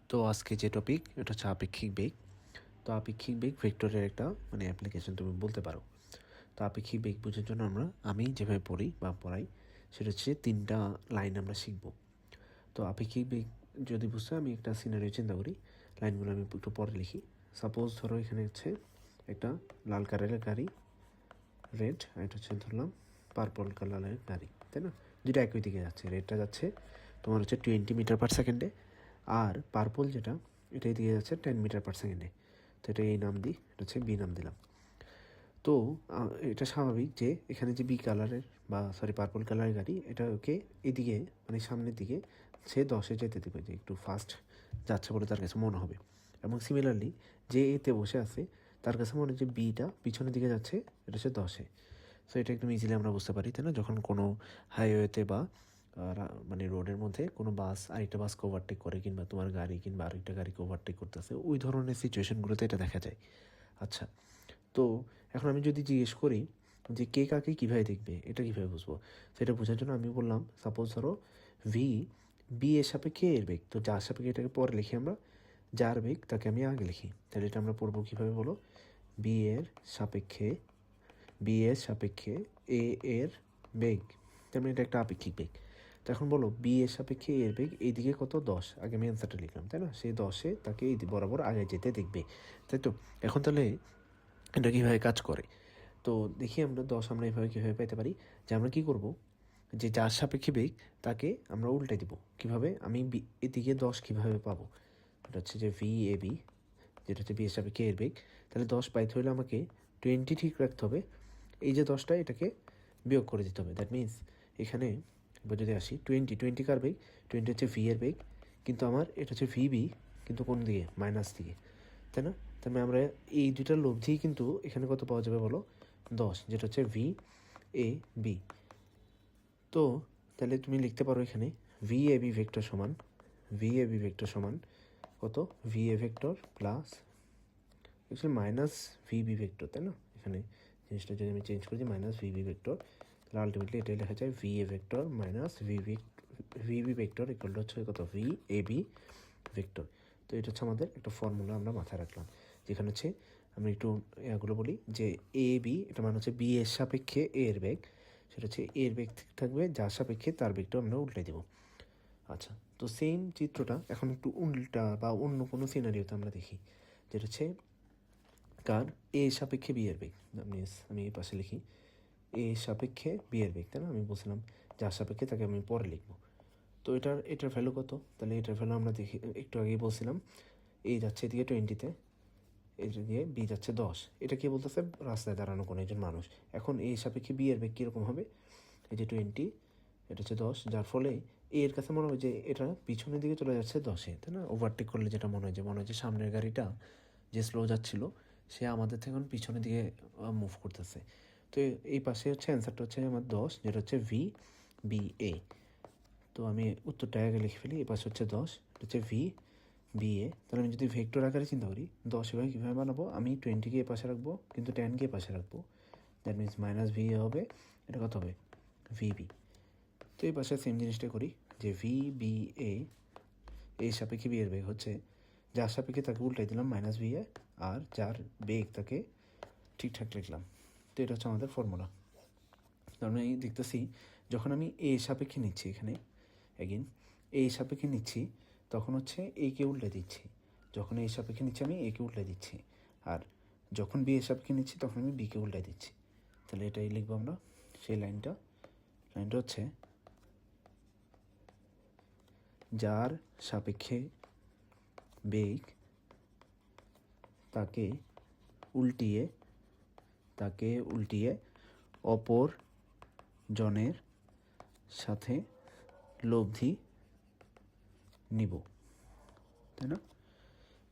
তো আজকে যে টপিক এটা হচ্ছে আপেক্ষিক বেগ। তো আপেক্ষিক বেগ ভেক্টরের একটা অ্যাপ্লিকেশন তুমি বলতে পারো। তো আপেক্ষিক বেগ বোঝার জন্য আমি যেভাবে পড়ি বা পড়াই সেটা হচ্ছে 3টা লাইন আমরা শিখব। তো আপেক্ষিক বেগ যদি বুঝতে আমি একটা সিনারিও চিন্তা করি, লাইনগুলো আমি একটু পরে লিখি। সাপোজ ধরো এখানে হচ্ছে একটা লাল কালারের গাড়ি, রেড, আর এটা হচ্ছে ধরলাম পার্পল কালারের গাড়ি, তাই না? দুটো একই দিকে যাচ্ছে। রেডটা যাচ্ছে তোমার হচ্ছে 20 মিটার পার সেকেন্ডে, আর পার্পল যেটা এটা এদিকে যাচ্ছে 10 মিটার পার সেকেন্ডে। তো এটা এই নাম দিই, এটা হচ্ছে বি নাম দিলাম। তো এটা স্বাভাবিক যে এখানে যে বি কালারের পার্পল কালারের গাড়ি, এটা ওকে এদিকে সামনের দিকে সে 10-এ যেতে দেবে, যে একটু ফাস্ট যাচ্ছে বলে তার কাছে মনে হবে। এবং সিমিলারলি যে এতে বসে আছে তার কাছে মনে হয় যে বিটা পিছনের দিকে যাচ্ছে, এটা হচ্ছে 10-এ। সো এটা একদম ইজিলি আমরা বুঝতে পারি, তাই না? যখন কোনো হাইওয়েতে বা রোডের মধ্যে কোনো বাস আরেকটা বাসকে ওভারটেক করে, কিংবা তোমার গাড়ি কিংবা আরেকটা গাড়িকে ওভারটেক করতেছে, ওই ধরনের সিচুয়েশনগুলোতে এটা দেখা যায়। আচ্ছা, তো এখন আমি যদি জিজ্ঞেস করি যে কে কাকে কীভাবে দেখবে, এটা কীভাবে বুঝবো, সেটা বোঝার জন্য আমি বললাম সাপোজ ধরো ভি বি এর সাপেক্ষে এর বেগ। তো যার সাপেক্ষে এটাকে পরে লিখি আমরা, যার বেগ তাকে আমি আগে লিখি। তাহলে এটা আমরা পড়বো কীভাবে বলো? বি এর সাপেক্ষে এ এর বেগ, তেমনি এটা একটা আপেক্ষিক বেগ। তো এখন বলো বি এর সাপেক্ষে এর বেগ এইদিকে কত? 10। আগে আমি অ্যান্সারটা লিখলাম, তাই না? সেই 10-এ তাকে এই বরাবর আগে যেতে দেখবে, তাই তো? এখন তাহলে এটা কীভাবে কাজ করে তো দেখি আমরা। 10 আমরা এভাবে কীভাবে পেতে পারি, যে আমরা কী করব, যে যার সাপেক্ষে বেগ তাকে আমরা উল্টে দিব। কীভাবে? আমি এদিকে 10 কীভাবে পাবো? এটা হচ্ছে যে ভি এ বি, যেটা হচ্ছে বি এর সাপেক্ষে এর বেগ। তাহলে 10 পাইতে হলে আমাকে 20 ঠিক রাখতে হবে। এই যে 10টা এটাকে বিয়োগ করে দিতে হবে। দ্যাট মিনস এখানে এবার যদি আসি, 20 কার বেগ? 20 হচ্ছে ভি এর বেগ, কিন্তু আমার এটা হচ্ছে ভিবি, কিন্তু কোন দিকে? মাইনাস দিকে, তাই না? তার মানে আমরা এই দুইটার লব্ধি কিন্তু এখানে কত পাওয়া যাবে বলো? 10, যেটা হচ্ছে ভি এ বি। তো তাহলে তুমি লিখতে পারো এখানে ভি এ বি ভেক্টর সমান কত? V A vector plus actually minus V B vector, তাই না? এখানে জিনিসটা যদি আমি চেঞ্জ করি মাইনাস ভিবি ভেক্টর, তাহলে আলটিমেটলি এটাই লেখা যায় V A vector minus V B vector equal to হচ্ছে কত? V A B vector. তো এটা হচ্ছে আমাদের একটা ফর্মুলা আমরা মাথায় রাখলাম, যেখানে হচ্ছে আমি একটু এগুলো বলি যে এ বি এটা মানে হচ্ছে বি এর সাপেক্ষে এ এর বেগ, সেটা হচ্ছে এর বেগ থাকবে যার সাপেক্ষে তার বেগটা আমরা উল্টে দেবো। আচ্ছা, তো সেম চিত্রটা এখন একটু উল্টা বা অন্য কোনো সিনারিওতে আমরা দেখি, যেটা হচ্ছে কার? এ সাপেক্ষে বি এর বেগ। মিনস আমি এই পাশে লিখি এ সাপেক্ষে বি এর বেগ, তাই না? আমি বলছিলাম যার সাপেক্ষে তাকে আমি পরে লিখবো। তো এটার ভ্যালু কত? তাহলে এটার ভ্যালু আমরা দেখি, একটু আগেই বলছিলাম এ যাচ্ছে এদিকে 20-তে, এটা দিয়ে বি যাচ্ছে 10। এটা কি বলতেছে? রাস্তায় দাঁড়ানো কোনো একজন মানুষ। এখন এই সাপেক্ষে বি এর বেগ কীরকম হবে? এই যে 20, এটা হচ্ছে 10, যার ফলে এর কাছে মনে হয় যে এটা পিছনের দিকে চলে যাচ্ছে 10-এ, তাই না? ওভারটেক করলে যেটা মনে হয় যে সামনের গাড়িটা যে স্লো যাচ্ছিল সে আমাদের থেকে পিছনের দিকে মুভ করতেছে। তো এই পাশে হচ্ছে অ্যান্সারটা হচ্ছে আমার 10, যেটা হচ্ছে ভি বি এ। তো আমি উত্তরটা আগে লিখে ফেলি। এই পাশে হচ্ছে 10, এটা হচ্ছে ভি বি এ। তাহলে আমি যদি ভেক্টর আকারে চিন্তা করি 10 এভাবে কীভাবে বানাবো? আমি 20-কে এ পাশে রাখবো, কিন্তু 10-কে এ পাশে রাখবো। That means minus V A হবে, এটা কত হবে? ভিবি। তো এই পাশে সেম জিনিসটা করি, যে ভি বি এ এই সাপেক্ষে বি এর বেগ হচ্ছে যার সাপেক্ষে তাকে উল্টাই দিলাম মাইনাস ভি এ, আর যার বেগ তাকে ঠিকঠাক লিখলাম। তো এটা হচ্ছে আমাদের ফর্মুলা। তার মানে দেখতেছি যখন আমি এ সাপেক্ষে নিচ্ছি, এখানে অ্যাগেন এ সাপেক্ষে নিচ্ছি, তখন হচ্ছে একে উল্টে দিচ্ছি। যখন এ সাপেক্ষে নিচ্ছি আমি একে উল্টে দিচ্ছি, আর যখন বি এর সাপেক্ষে নিচ্ছি তখন আমি বিকে উল্টে দিচ্ছি। তাহলে এটাই লিখবো আমরা। সেই লাইনটা হচ্ছে যার সাপেক্ষে বেগ তাকে উল্টিয়ে অপর জনের সাথে লব্ধি নিব, তাই না?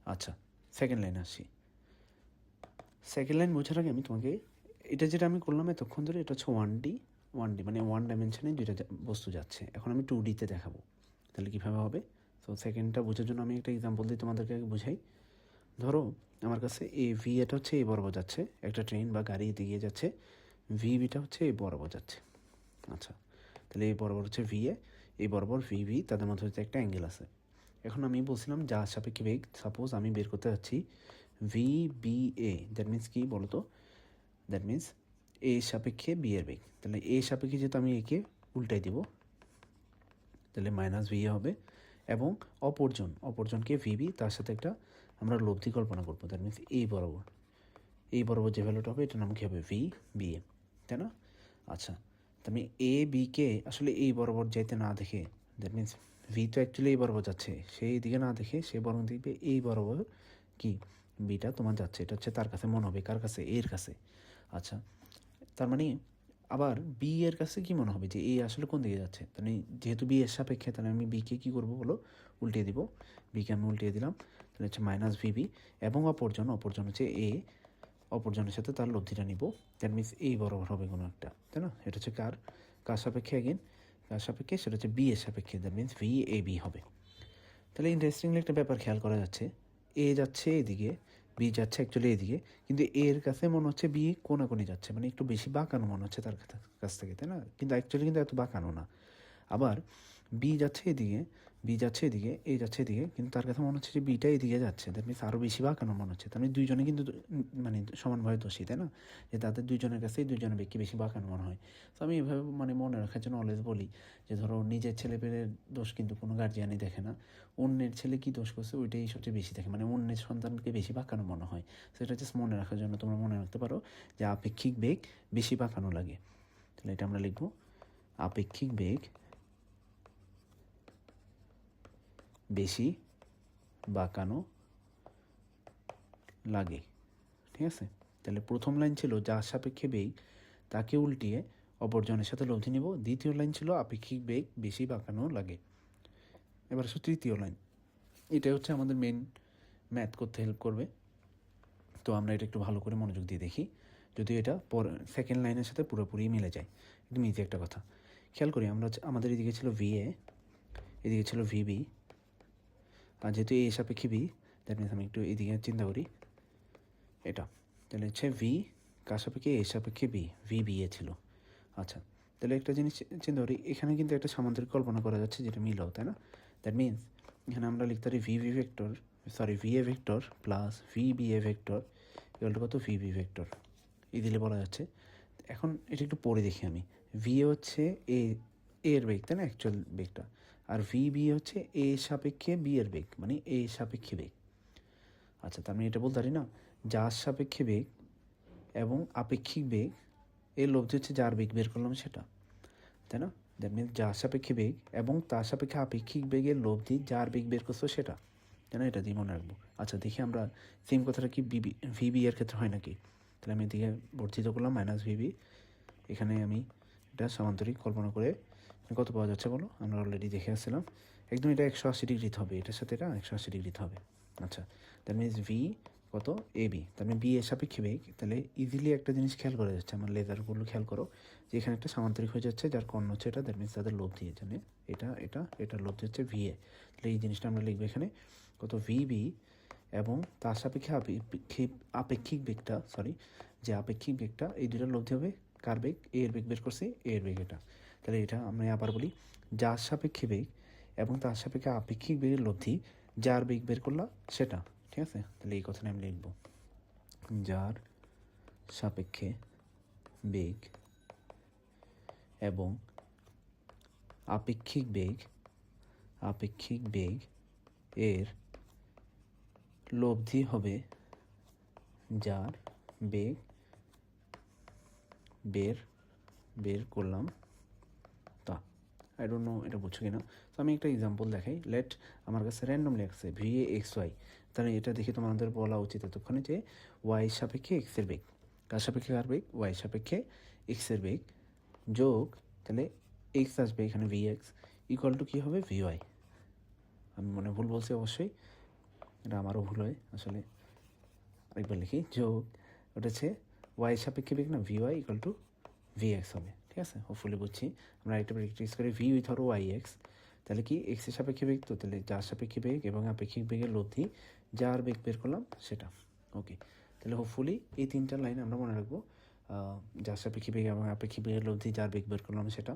আচ্ছা, সেকেন্ড লাইন আসি। সেকেন্ড লাইন বোঝার আগে আমি তোমাকে এটা যেটা আমি করলাম এতক্ষণ ধরে, এটা হচ্ছে 1D মানে 1 ডাইমেনশনে দুইটা বস্তু যাচ্ছে। এখন আমি 2Dতে দেখাবো, তাহলে কীভাবে হবে? তো সেকেন্ডটা বোঝার জন্য আমি একটা এক্সাম্পল দিয়ে তোমাদেরকে বোঝাই। ধরো আমার কাছে এ ভি, এটা হচ্ছে এই বরাবর যাচ্ছে, একটা ট্রেন বা গাড়ি এগিয়ে যাচ্ছে। ভিবিটা হচ্ছে এই বরাবর যাচ্ছে। আচ্ছা, তাহলে এই বরাবর হচ্ছে ভি এ, এই বরাবর ভিভি, তাদের মধ্যে হচ্ছে একটা অ্যাঙ্গেল আছে। এখন আমি বলছিলাম যার সাপেক্ষে বেগ, সাপোজ আমি বের করতে যাচ্ছি V B A, that means কি বলো তো, দ্যাট মিন্স এ সাপেক্ষে বি এর বেগ। তাহলে এ সাপেক্ষে যেহেতু আমি একে উল্টাই দিব, তাহলে মাইনাস ভি হবে, এবং অপরজনকে ভিবি, তার সাথে একটা আমরা লব্ধি কল্পনা করবো, দ্যাট মিন্স এই বরাবর যে ভ্যালুটা হবে এটার নাম কী হবে, ভি বি এ, তাই না? আচ্ছা, তো আমি এ বিকে আসলে এই বরাবর যাইতে না দেখে, দ্যাট মিন্স ভি তো অ্যাকচুয়ালি এই বরাবর যাচ্ছে, সেই দিকে না দেখে সে বরং দেখবে এই বরাবর কি বিটা তোমার যাচ্ছে, এটা হচ্ছে তার কাছে মনে হবে, কার কাছে, এর কাছে। আচ্ছা, তার মানে আবার বি এর কাছে কি মনে হবে যে এ আসলে কোন দিকে যাচ্ছে, তাহলে যেহেতু বি এর সাপেক্ষে, তাহলে আমি বিকে কী করবো বলো, উল্টিয়ে দিব, বিকে আমি উল্টিয়ে দিলাম, তাহলে হচ্ছে মাইনাস ভিবি, এবং অপরজন হচ্ছে এ, অপরজনের সাথে তার লব্ধিটা নিব, দ্যাট মিনস এই বরাবর হবে কোনো একটা, তাই না? এটা হচ্ছে কার সাপেক্ষে, অ্যাগেন কার সাপেক্ষে, সেটা হচ্ছে বি এর সাপেক্ষে, that means V A B হবে। তাহলে ইন্টারেস্টিংলি একটা ব্যাপার খেয়াল করা যাচ্ছে, এ যাচ্ছে এদিকে, বি যাচ্ছে অ্যাকচুয়ালি এদিকে, কিন্তু এর কাছে মনে হচ্ছে বি কোনাকুনি যাচ্ছে, মানে একটু বেশি বাঁকানো মনে হচ্ছে তার কাছ থেকে, তাই না? কিন্তু অ্যাকচুয়ালি কিন্তু এত বাঁকানো না। আবার বি যাচ্ছে এদিকে, এ যাচ্ছে এদিকে, কিন্তু তার কাছে মনে হচ্ছে যে বিটা এদিকে যাচ্ছে, দ্যাট মিনস আরও বেশি বাঁকানো মনে হচ্ছে। তার মানে দুইজনে কিন্তু মানে সমানভাবে দোষী, তাই না? যে তাদের দুইজনের কাছেই দুইজনের ব্যক্তি বেশি বাঁকানো মনে হয়। তো আমি এভাবে মানে মনে রাখার জন্য অলওয়েজ বলি যে ধরো নিজের ছেলেপেলের দোষ কিন্তু কোনো গার্জিয়ানই দেখে না, অন্যের ছেলে কী দোষ করছে ওইটাই সবচেয়ে বেশি দেখে, মানে অন্যের সন্তানকে বেশি বাঁকানো মনে হয়। সেটা জাস্ট মনে রাখার জন্য তোমরা মনে রাখতে পারো যে আপেক্ষিক বেগ বেশি বাঁকানো লাগে। তাহলে এটা আমরা লিখব, আপেক্ষিক বেগ বেশি বাঁকানো লাগে, ঠিক আছে? তাহলে প্রথম লাইন ছিল যার সাপেক্ষে বেগ তাকে উল্টিয়ে অপরজনের সাথে লব্ধি নিব, দ্বিতীয় লাইন ছিল আপেক্ষিক বেগ বেশি বাঁকানো লাগে। এবার আসলে তৃতীয় লাইন, এটা হচ্ছে আমাদের মেন ম্যাথ করতে হেল্প করবে। তো আমরা এটা একটু ভালো করে মনোযোগ দিয়ে দেখি, যদিও এটা সেকেন্ড লাইনের সাথে পুরোপুরি মিলে যায়। একদম ইজি একটা কথা খেয়াল করি আমরা, আমাদের এদিকে ছিল ভি এ, এদিকে ছিল ভিবি, আর যেহেতু এ সাপেক্ষে বি, দ্যাট মিনস আমি একটু এদিকে চিন্তা করি, এটা তাহলে হচ্ছে ভি কার সাপেক্ষে, এ সাপেক্ষে বি, ভি বি এ ছিল। আচ্ছা, তাহলে একটা জিনিস চিন্তা করি, এখানে কিন্তু একটা সামান্তরিক কল্পনা করা যাচ্ছে যেটা মিলও, তাই না? দ্যাট মিনস এখানে আমরা লিখতে পারি V A vector plus V B A vector equal to কত, ভি বি ভেক্টর, এই দিলে বলা যাচ্ছে। এখন এটা একটু পরে দেখি আমি, ভি এ হচ্ছে এর বেগ, তাই না, অ্যাকচুয়াল বেগটা, আর ভি বি হচ্ছে এ সাপেক্ষে বি এর বেগ, মানে এ সাপেক্ষে বেগ। আচ্ছা, তার মানে এটা বলতে পারি না যার সাপেক্ষে বেগ এবং আপেক্ষিক বেগ এর লব্ধি হচ্ছে যার বেগ বের করলাম সেটা, তাই না? দ্যাট মিনস যার সাপেক্ষে বেগ এবং তার সাপেক্ষে আপেক্ষিক বেগের লব্ধি যার বেগ বের করছো সেটা, তাই না? এটা দিয়ে মনে রাখবো। আচ্ছা, দেখি আমরা সেম কথাটা কি ভিবি এর ক্ষেত্রে হয় নাকি। তাহলে আমি এদিকে বর্ধিত করলাম মাইনাস ভিবি, এখানে আমি এটা সামান্তরিক কল্পনা করে কত পাওয়া যাচ্ছে বলো, আমরা অলরেডি দেখে আসছিলাম, একদম এটা 180 ডিগ্রিতে হবে, এটার সাথে এটা 180 ডিগ্রিতে হবে। আচ্ছা, দ্যাট মিনস ভি কত, এ বি, তার মানে বি এর সাপেক্ষে বেগ। তাহলে ইজিলি একটা জিনিস খেয়াল করা যাচ্ছে, আমার লেজারগুলো খেয়াল করো যে এখানে একটা সামান্তরিক হয়ে যাচ্ছে, যার কর্ণ হচ্ছে এটা, দ্যাট মিনস তাদের লব্ধি, জানে এটার লব্ধি হচ্ছে ভি এ। তাহলে এই জিনিসটা আমরা লিখবো এখানে কত, ভি বি এবং তার সাপেক্ষে আপেক্ষিক বেগটা, যে আপেক্ষিক বেগটা, এই দুটার লব্ধি হবে কার বেগ, এর বেগ বের করছে, এর বেগ এটা। তাহলে এটা আমরা আবার বলি, যার সাপেক্ষে বেগ এবং তার সাপেক্ষে আপেক্ষিক বেগের লব্ধি যার বেগ বের করলাম সেটা, ঠিক আছে? তাহলে এই কথাটা আমি লিখব, যার সাপেক্ষে বেগ এবং আপেক্ষিক বেগ এর লব্ধি হবে যার বেগ বের করলাম তা। আই ডোন্ট নো এটা বুঝছো কিনা। তো আমি একটা এক্সাম্পল দেখাই, লেট আমার কাছে র্যান্ডমলি আসছে ভি এ এক্স ওয়াই, তাহলে এটা দেখে তোমাদের বলা উচিত এতক্ষণে যে ওয়াই সাপেক্ষে এক্সের বেগ, কার সাপেক্ষে কার বেগ, ওয়াই সাপেক্ষে এক্সের বেগ, যোগ তাহলে এক্স আসবে এখানে ভি এক্স ইকুয়াল টু কী হবে, ভি ওয়াই। আমি মনে ভুল বলছি অবশ্যই, এটা আমারও ভুল হয় আসলে, আরেকবার লিখি, যোগ ওটা হচ্ছে ওয়াই সাপেক্ষে বেগ না, V Y equal to V X হবে, ঠিক আছে? হোপফুলি বুঝছি। আমরা একটা প্র্যাকটিস করি, ভি ধরো ওয়াই এক্স, তাহলে কি এক্সের সাপেক্ষে বেগ, তো তাহলে যার সাপেক্ষে বেগ এবং আপেক্ষিক বেগের লব্ধি যার বেগ বের করলাম সেটা। ওকে, তাহলে হোপফুলি এই তিনটা লাইন আমরা মনে রাখবো, যার সাপেক্ষে বেগ এবং আপেক্ষিক বেগের লব্ধি যার বেগ বের করলাম সেটা,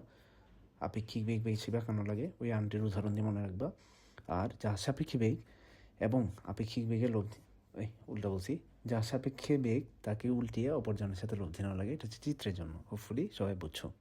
আপেক্ষিক বেগ বেশি বাঁকানো লাগে, ওই আন্টির উদাহরণ দিয়ে মনে রাখবা। আর যার সাপেক্ষে বেগ এবং আপেক্ষিক বেগের লব্ধি, উল্টা বলছি, যার সাপেক্ষে বেগ তাকে উল্টিয়ে অপরজনের সাথে লব্ধি নেওয়া লাগে। এটা হচ্ছে চিত্রের জন্য। হোপফুলি সবাই বুঝছো।